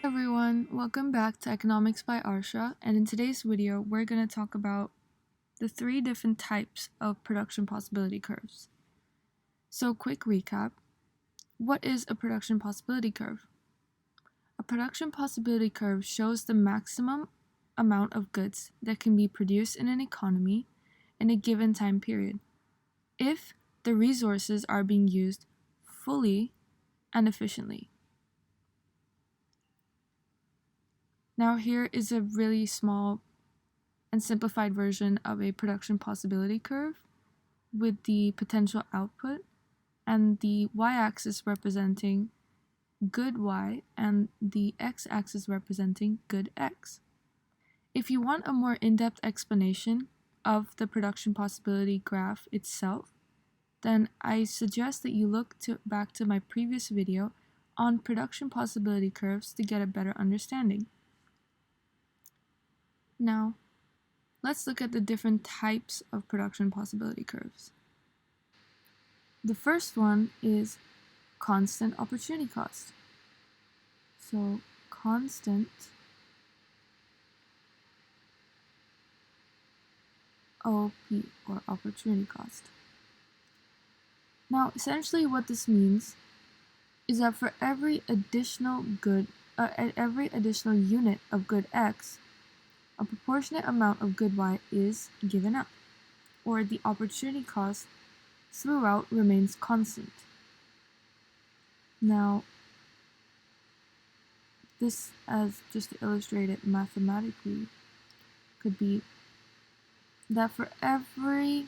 Everyone, welcome back to Economics by Arsha, and in today's video we're going to talk about the three different types of production possibility curves. So quick recap, what is a production possibility curve? A production possibility curve shows the maximum amount of goods that can be produced in an economy in a given time period, if the resources are being used fully and efficiently. Now here is a really small and simplified version of a production possibility curve with the potential output and the y-axis representing good y and the x-axis representing good x. If you want a more in-depth explanation of the production possibility graph itself, then I suggest that you look back to my previous video on production possibility curves to get a better understanding. Now, let's look at the different types of production possibility curves. The first one is constant opportunity cost. So constant OP, or opportunity cost. Now, essentially what this means is that for every additional unit of good X, a proportionate amount of good Y is given up, or the opportunity cost throughout remains constant. Now, this, as just to illustrate it mathematically, could be that for every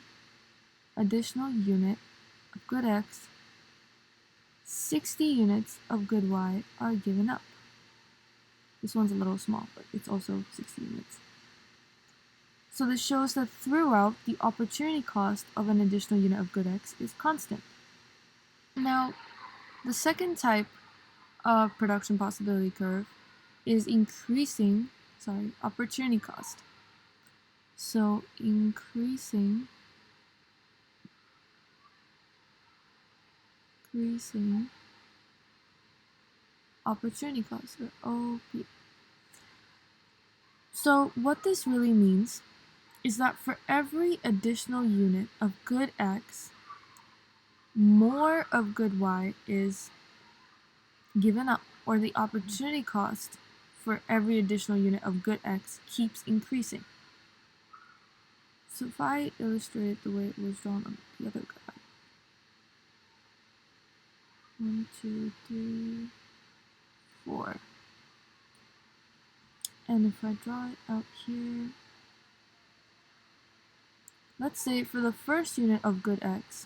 additional unit of good X, 60 units of good Y are given up. This one's a little small, but it's also 60 units. So this shows that throughout, the opportunity cost of an additional unit of good X is constant. Now, the second type of production possibility curve is opportunity cost. So increasing opportunity cost, or OP. So what this really means is that for every additional unit of good X, more of good Y is given up, or the opportunity cost for every additional unit of good X keeps increasing. So if I illustrate it the way it was drawn on the other graph, 1, 2, 3, 4. And if I draw it out here, let's say for the first unit of good X,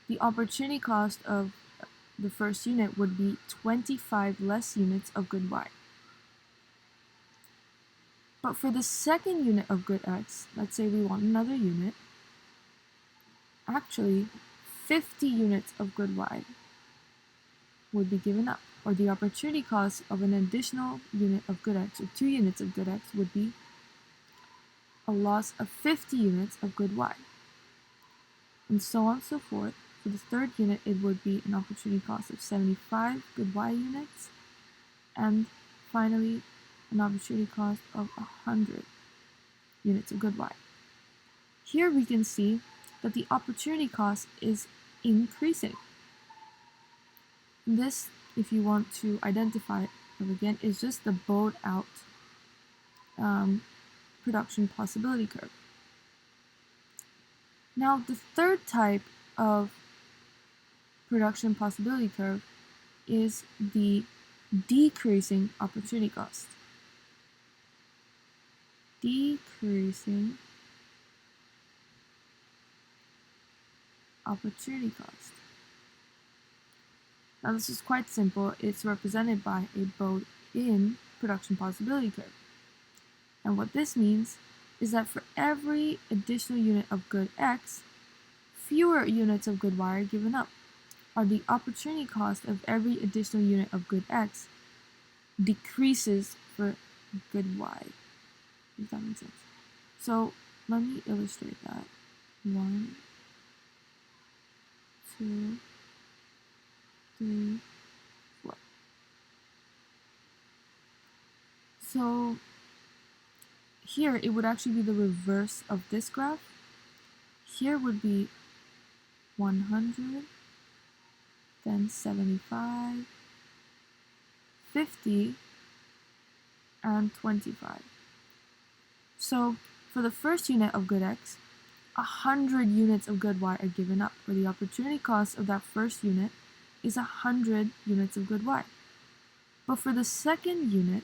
the opportunity cost of the first unit would be 25 less units of good Y. But for the second unit of good X, let's say we want another unit, actually 50 units of good Y would be given up, or the opportunity cost of an additional unit of good X, or 2 units of good X, would be a loss of 50 units of good Y. And so on and so forth. For the third unit, it would be an opportunity cost of 75 good Y units, and finally an opportunity cost of 100 units of good Y. Here we can see that the opportunity cost is increasing. This, if you want to identify it again, is just the bowed out production possibility curve. Now, the third type of production possibility curve is the decreasing opportunity cost. Decreasing opportunity cost. Now this is quite simple. It's represented by a bowed-in production possibility curve. And what this means is that for every additional unit of good X, fewer units of good Y are given up, or the opportunity cost of every additional unit of good X decreases for good Y. If that makes sense. So let me illustrate that. 1, 2, 3, 4. So here it would actually be the reverse of this graph. Here would be 100, then 75, 50, and 25. So for the first unit of good x, 100 units of good y are given up, where the opportunity cost of that first unit is 100 units of good y. But for the second unit,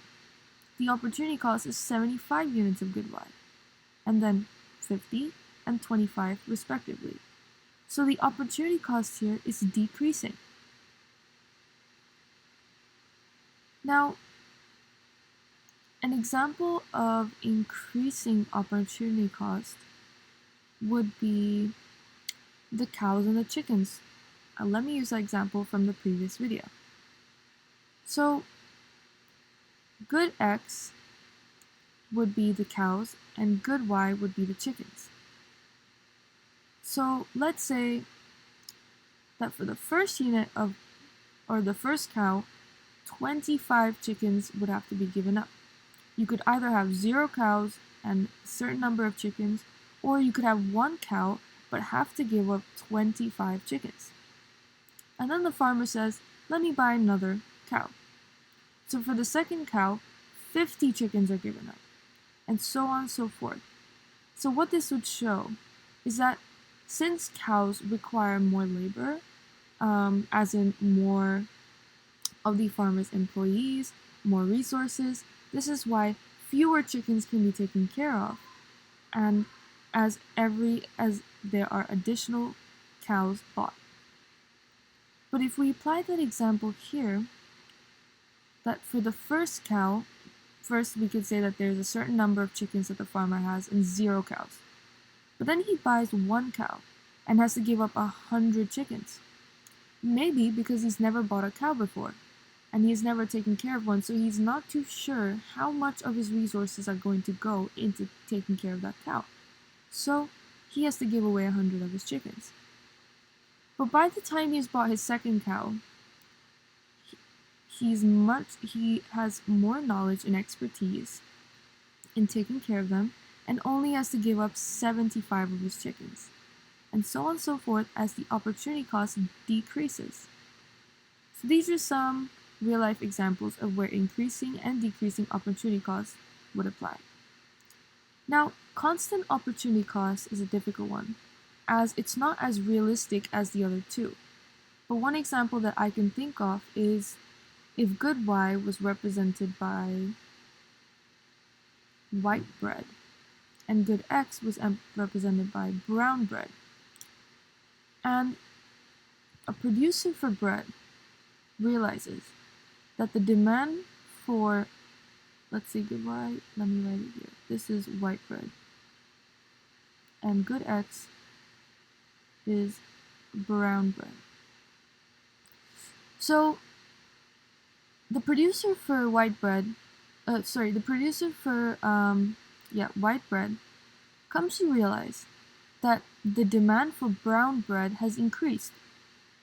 the opportunity cost is 75 units of good y, and then 50 and 25 respectively. So the opportunity cost here is decreasing. Now, an example of increasing opportunity cost would be the cows and the chickens. Let me use that example from the previous video. So, good x would be the cows and good y would be the chickens. So let's say that for the first unit of, or the first cow, 25 chickens would have to be given up. You could either have 0 cows and a certain number of chickens, or you could have 1 cow but have to give up 25 chickens. And then the farmer says, let me buy another cow. So for the second cow, 50 chickens are given up, and so on and so forth. So what this would show is that since cows require more labor, as in more of the farmer's employees, more resources, this is why fewer chickens can be taken care of, and as there are additional cows bought. But if we apply that example here, that for the first cow, first we could say that there's a certain number of chickens that the farmer has and 0 cows. But then he buys 1 cow and has to give up 100 chickens. Maybe because he's never bought a cow before, and he has never taken care of one, so he's not too sure how much of his resources are going to go into taking care of that cow. So he has to give away 100 of his chickens. But by the time he's bought his second cow, he has more knowledge and expertise in taking care of them, and only has to give up 75 of his chickens, and so on and so forth as the opportunity cost decreases. So these are some real-life examples of where increasing and decreasing opportunity costs would apply. Now, constant opportunity cost is a difficult one, as it's not as realistic as the other two. But one example that I can think of is if good y was represented by white bread, and good x was represented by brown bread. And a producer for bread realizes that the demand for, let's see, good y, let me write it here. This is white bread. And good x is brown bread. So the producer for white bread, white bread comes to realize that the demand for brown bread has increased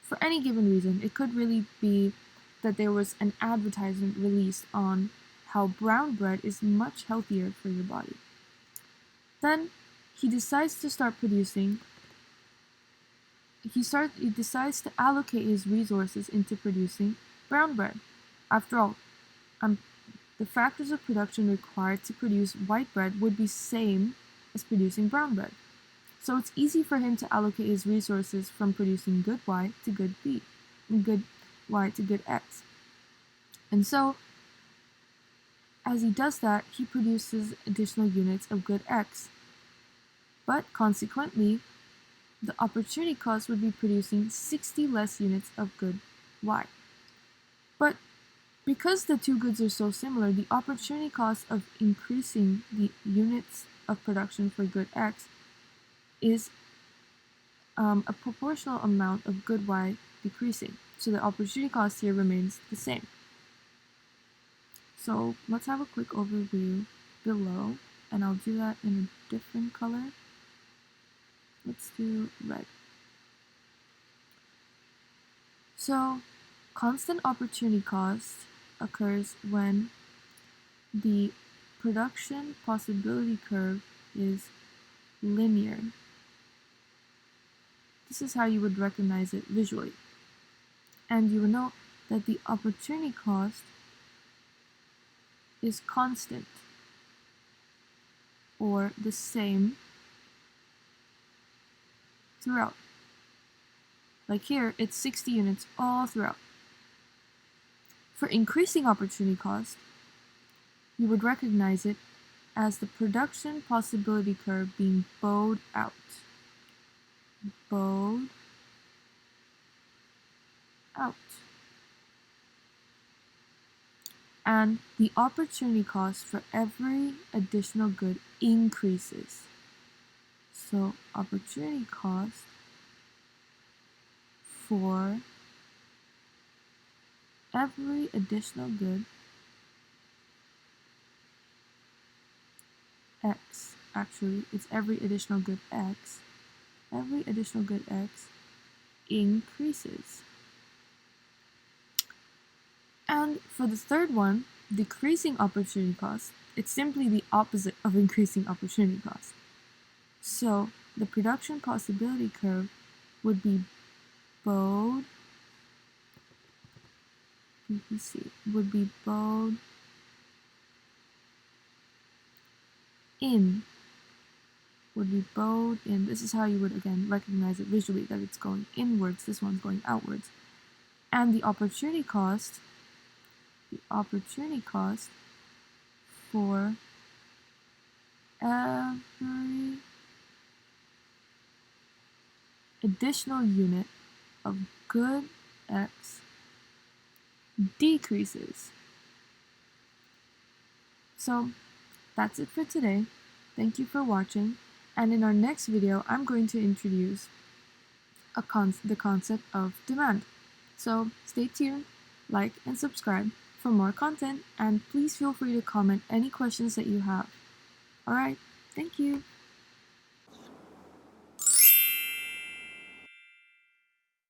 for any given reason. It could really be that there was an advertisement released on how brown bread is much healthier for your body. Then he decides to start producing. He decides to allocate his resources into producing brown bread. After all, the factors of production required to produce white bread would be same as producing brown bread. So it's easy for him to allocate his resources from producing good y to good b, and good y to good x. And so, as he does that, he produces additional units of good x. But consequently, the opportunity cost would be producing 60 less units of good y. But because the two goods are so similar, the opportunity cost of increasing the units of production for good x is a proportional amount of good y decreasing. So the opportunity cost here remains the same. So let's have a quick overview below, and I'll do that in a different color. Let's do red. So constant opportunity cost occurs when the production possibility curve is linear. This is how you would recognize it visually. And you will note that the opportunity cost is constant or the same throughout. Like here, it's 60 units all throughout. For increasing opportunity cost, you would recognize it as the production possibility curve being bowed out. Bowed out. And the opportunity cost for every additional good increases. So opportunity cost for every additional good X, actually it's every additional good X, every additional good X increases. And for the third one, decreasing opportunity cost, it's simply the opposite of increasing opportunity cost. So the production possibility curve would be bowed, PPC, would be bowed in, would be bowed in. This is how you would again recognize it visually, that it's going inwards, this one's going outwards. And the opportunity cost for every additional unit of good X decreases. So that's it for today. Thank you for watching, and in our next video I'm going to introduce the concept of demand. So stay tuned, like and subscribe for more content, and please feel free to comment any questions that you have. Alright, thank you.